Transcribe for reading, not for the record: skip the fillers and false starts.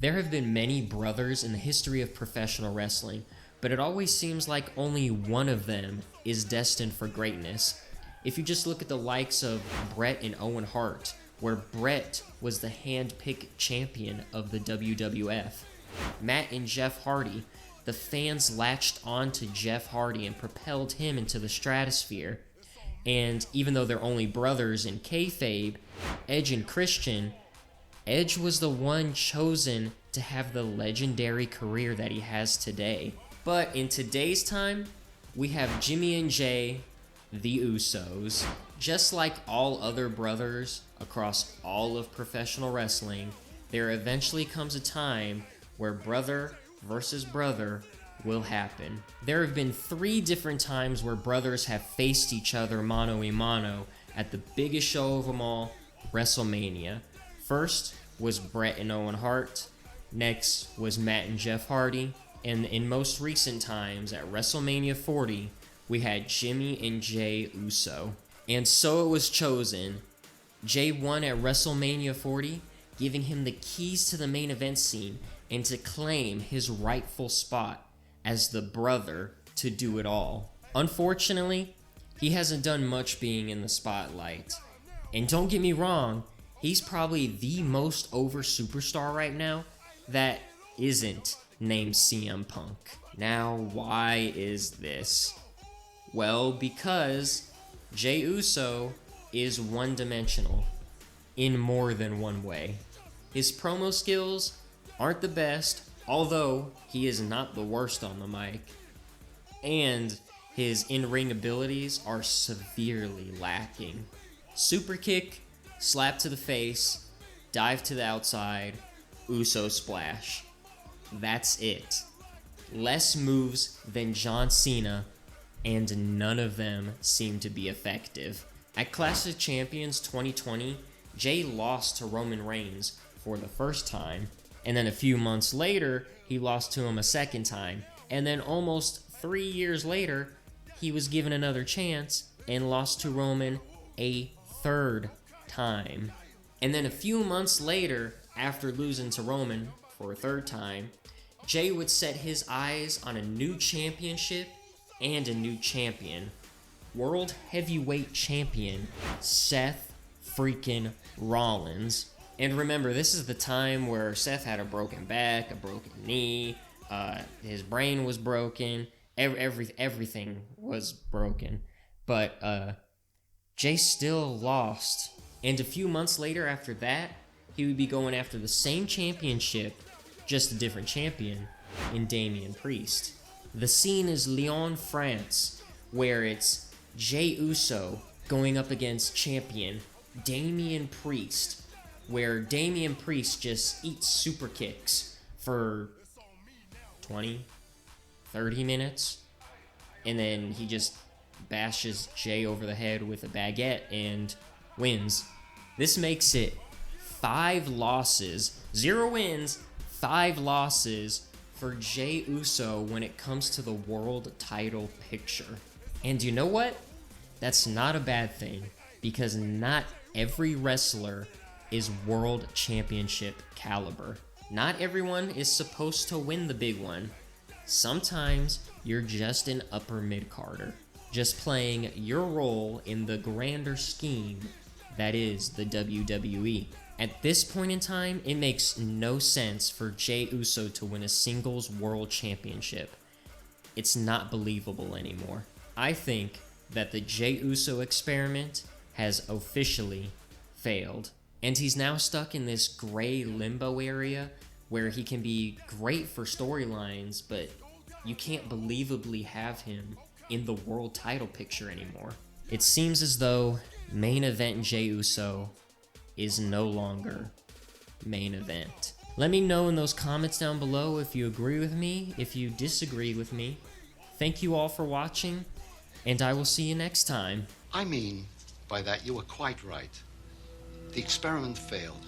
There have been many brothers in the history of professional wrestling, but it always seems like only one of them is destined for greatness. If you just look at the likes of Bret and Owen Hart, where Bret was the hand-picked champion of the WWF. Matt and Jeff Hardy, the fans latched on to Jeff Hardy and propelled him into the stratosphere. And even though they're only brothers in kayfabe, Edge and Christian, Edge was the one chosen to have the legendary career that he has today. But in today's time, we have Jimmy and Jey, the Usos. Just like all other brothers across all of professional wrestling, there eventually comes a time where brother versus brother will happen. There have been 3 different times where brothers have faced each other mano a mano at the biggest show of them all, WrestleMania. First was Bret and Owen Hart, next was Matt and Jeff Hardy, and in most recent times at WrestleMania 40, we had Jimmy and Jey Uso. And so it was chosen. Jey won at WrestleMania 40, giving him the keys to the main event scene and to claim his rightful spot as the brother to do it all. Unfortunately, he hasn't done much being in the spotlight. And don't get me wrong, he's probably the most over superstar right now that isn't named CM Punk. Now, why is this? Well, because Jey Uso is one-dimensional in more than one way. His promo skills aren't the best, although he is not the worst on the mic, and his in-ring abilities are severely lacking. Super kick, slap to the face, dive to the outside, Uso splash. That's it. Less moves than John Cena, and none of them seem to be effective. At Clash of Champions 2020, Jey lost to Roman Reigns for the first time, and then a few months later, he lost to him a second time, and then almost 3 years later, he was given another chance and lost to Roman a third time. And then a few months later, after losing to Roman for a third time, Jey would set his eyes on a new championship and a new champion. World Heavyweight Champion Seth freaking Rollins. And remember, this is the time where Seth had a broken back, a broken knee, his brain was broken, everything was broken. But Jey still lost. And a few months later after that, he would be going after the same championship, just a different champion, in Damian Priest. The scene is Lyon, France, where it's Jey Uso going up against champion Damian Priest, where Damian Priest just eats super kicks for 20, 30 minutes, and then he just bashes Jey over the head with a baguette and wins. This makes it 5 losses, 0 wins, 5 losses for Jey Uso when it comes to the world title picture. And you know what? That's not a bad thing, because not every wrestler is world championship caliber. Not everyone is supposed to win the big one. Sometimes you're just an upper mid-carder, just playing your role in the grander scheme that is the WWE. At this point in time, it makes no sense for Jey Uso to win a singles world championship. It's not believable anymore. I think that the Jey Uso experiment has officially failed, and he's now stuck in this gray limbo area where he can be great for storylines, but you can't believably have him in the world title picture anymore. It seems as though main event Jey Uso is no longer main event. Let me know in those comments down below if you agree with me, if you disagree with me. Thank you all for watching, and I will see you next time. I mean, by that, you were quite right. The experiment failed.